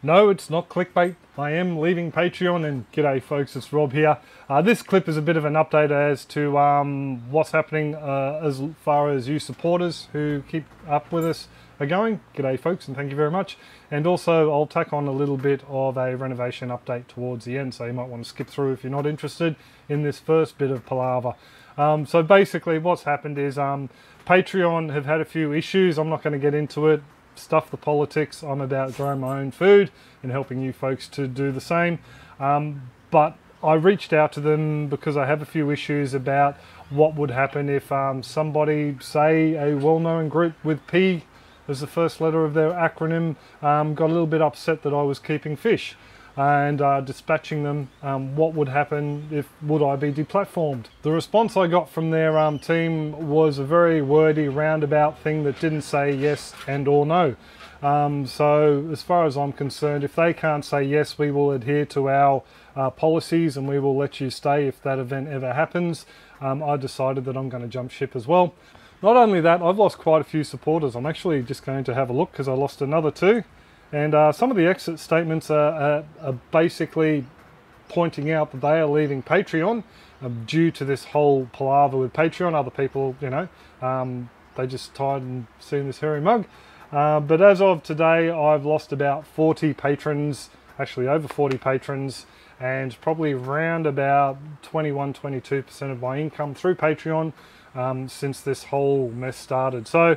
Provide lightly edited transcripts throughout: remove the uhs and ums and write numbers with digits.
No, it's not clickbait. I am leaving Patreon, and g'day folks, it's Rob here. This clip is a bit of an update as to what's happening as far as you supporters who keep up with us are going. G'day folks, and thank you very much. And also I'll tack on a little bit of a renovation update towards the end, so you might want to skip through if you're not interested in this first bit of palaver. So basically what's happened is Patreon have had a few issues. I'm not going to get into it. Stuff the politics. I'm about growing my own food and helping you folks to do the same. But I reached out to them because I have a few issues about what would happen if somebody, say a well-known group with P as the first letter of their acronym, got a little bit upset that I was keeping fish and dispatching them. What would happen would I be deplatformed? The response I got from their team was a very wordy roundabout thing that didn't say yes and or no. So as far as I'm concerned, if they can't say yes, we will adhere to our policies and we will let you stay if that event ever happens. I decided that I'm going to jump ship as well. Not only that, I've lost quite a few supporters. I'm actually just going to have a look because I lost another two. And some of the exit statements are basically pointing out that they are leaving Patreon due to this whole palaver with Patreon. Other people, you know, they just tired and seen this hairy mug. But as of today, I've lost about 40 patrons, actually over 40 patrons, and probably around about 21-22% of my income through Patreon since this whole mess started. So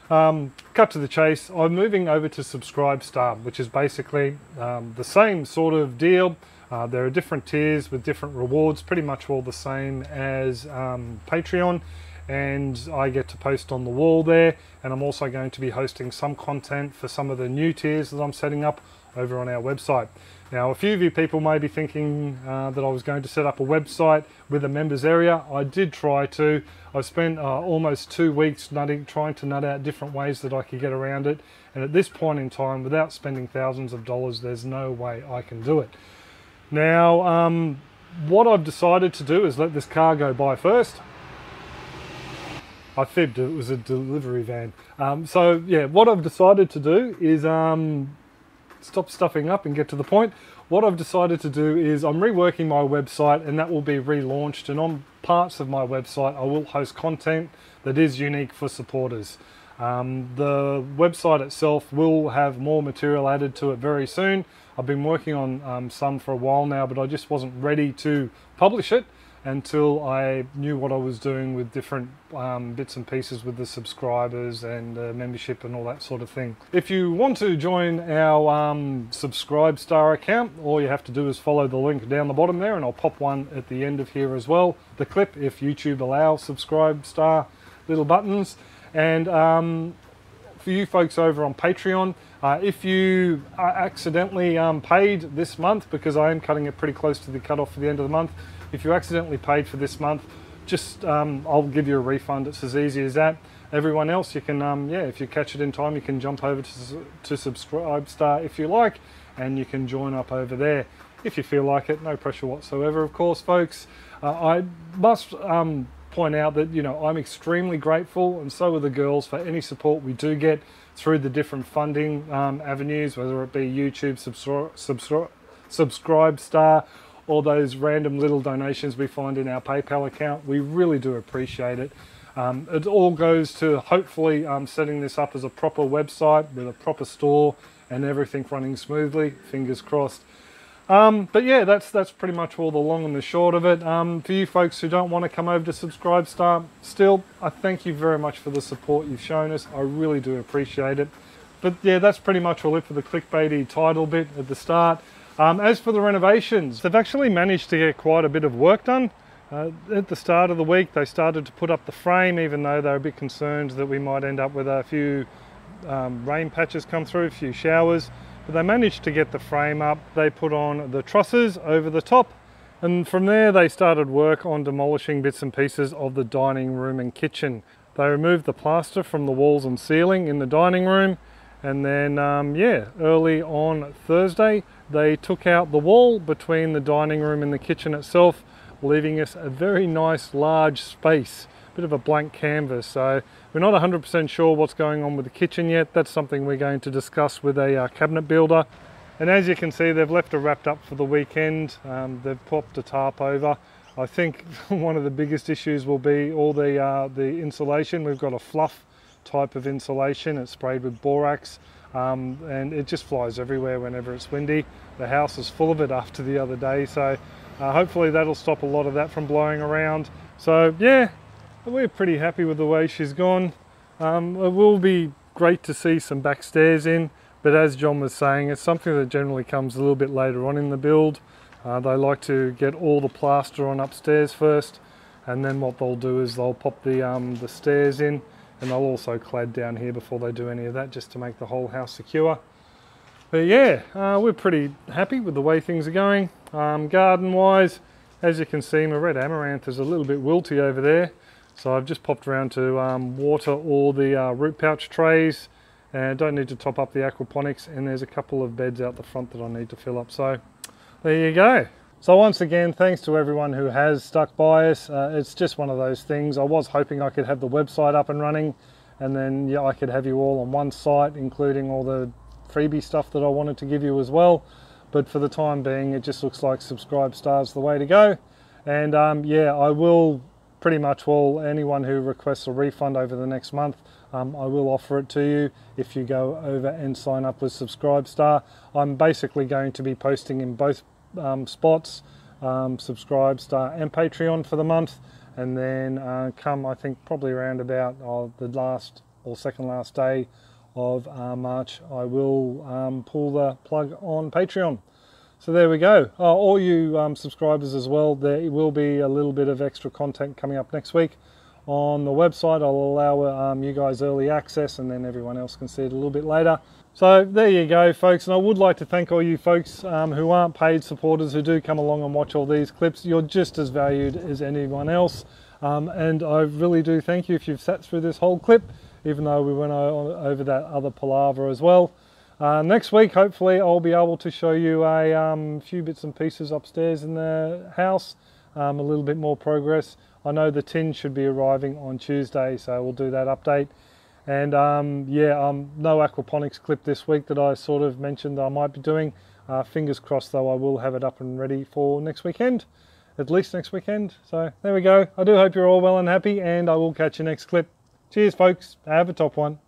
cut to the chase, I'm moving over to Subscribestar, which is basically the same sort of deal. There are different tiers with different rewards, pretty much all the same as Patreon, and I get to post on the wall there, and I'm also going to be hosting some content for some of the new tiers that I'm setting up over on our website. Now, a few of you people may be thinking that I was going to set up a website with a members area. I did try to. I spent almost 2 weeks trying to nut out different ways that I could get around it. And at this point in time, without spending thousands of dollars, there's no way I can do it. Now, what I've decided to do is let this car go by first. I fibbed, it was a delivery van. So yeah, what I've decided to do is stop stuffing up and get to the point. What I've decided to do is I'm reworking my website, and that will be relaunched, and on parts of my website I will host content that is unique for supporters. The website itself will have more material added to it very soon. I've been working on some for a while now, but I just wasn't ready to publish it until I knew what I was doing with different bits and pieces with the subscribers and membership and all that sort of thing. If you want to join our Subscribestar account, all you have to do is follow the link down the bottom there, and I'll pop one at the end of here as well. The clip, if YouTube allows Subscribestar little buttons. And for you folks over on Patreon, if you are accidentally paid this month, because I am cutting it pretty close to the cutoff for the end of the month, if you accidentally paid for this month, just I'll give you a refund. It's as easy as that. Everyone else, you can yeah, if you catch it in time, you can jump over to Subscribestar if you like, and you can join up over there if you feel like it. No pressure whatsoever, of course, folks. I must point out that, you know, I'm extremely grateful, and so are the girls, for any support we do get through the different funding avenues, whether it be YouTube, Subscribestar, or those random little donations we find in our PayPal account. We really do appreciate it. It all goes to hopefully setting this up as a proper website with a proper store and everything running smoothly, fingers crossed. But yeah, that's pretty much all the long and the short of it. For you folks who don't want to come over to Subscribestar, still, I thank you very much for the support you've shown us. I really do appreciate it. But yeah, that's pretty much all it for the clickbaity title bit at the start. As for the renovations, they've actually managed to get quite a bit of work done. At the start of the week, they started to put up the frame, even though they're a bit concerned that we might end up with a few rain patches come through, a few showers. But they managed to get the frame up. They put on the trusses over the top, and from there they started work on demolishing bits and pieces of the dining room and kitchen. They removed the plaster from the walls and ceiling in the dining room, and then yeah, early on Thursday they took out the wall between the dining room and the kitchen itself, leaving us a very nice large space, bit of a blank canvas. So we're not 100% sure what's going on with the kitchen yet. That's something we're going to discuss with a cabinet builder. And as you can see, they've left it wrapped up for the weekend. They've popped a tarp over. I think one of the biggest issues will be all the insulation. We've got a fluff type of insulation. It's sprayed with borax, and it just flies everywhere whenever it's windy. The house is full of it after the other day, so hopefully that'll stop a lot of that from blowing around. So yeah, we're pretty happy with the way she's gone. It will be great to see some back stairs in, but as John was saying, it's something that generally comes a little bit later on in the build. They like to get all the plaster on upstairs first, and then what they'll do is they'll pop the stairs in, and they'll also clad down here before they do any of that, just to make the whole house secure. But yeah, we're pretty happy with the way things are going. Garden wise, as you can see, my red amaranth is a little bit wilty over there, so I've just popped around to water all the root pouch trays, and don't need to top up the aquaponics, and there's a couple of beds out the front that I need to fill up. So there you go. So once again, thanks to everyone who has stuck by us. It's just one of those things. I was hoping I could have the website up and running, and then yeah, I could have you all on one site, including all the freebie stuff that I wanted to give you as well. But for the time being, it just looks like Subscribestar's the way to go. And yeah, I will pretty much anyone who requests a refund over the next month, I will offer it to you if you go over and sign up with Subscribestar. I'm basically going to be posting in both spots, Subscribestar and Patreon for the month, and then come, I think probably around about the last or second last day of March, I will pull the plug on Patreon. So there we go. All you subscribers as well, there will be a little bit of extra content coming up next week on the website. I'll allow you guys early access, and then everyone else can see it a little bit later. So there you go, folks. And I would like to thank all you folks who aren't paid supporters, who do come along and watch all these clips. You're just as valued as anyone else. And I really do thank you if you've sat through this whole clip, even though we went over that other palaver as well. Next week, hopefully, I'll be able to show you a few bits and pieces upstairs in the house, a little bit more progress. I know the tin should be arriving on Tuesday, so we'll do that update. And yeah, no aquaponics clip this week that I sort of mentioned that I might be doing. Fingers crossed, though, I will have it up and ready for next weekend, at least next weekend. So there we go. I do hope you're all well and happy, and I will catch you next clip. Cheers, folks. Have a top one.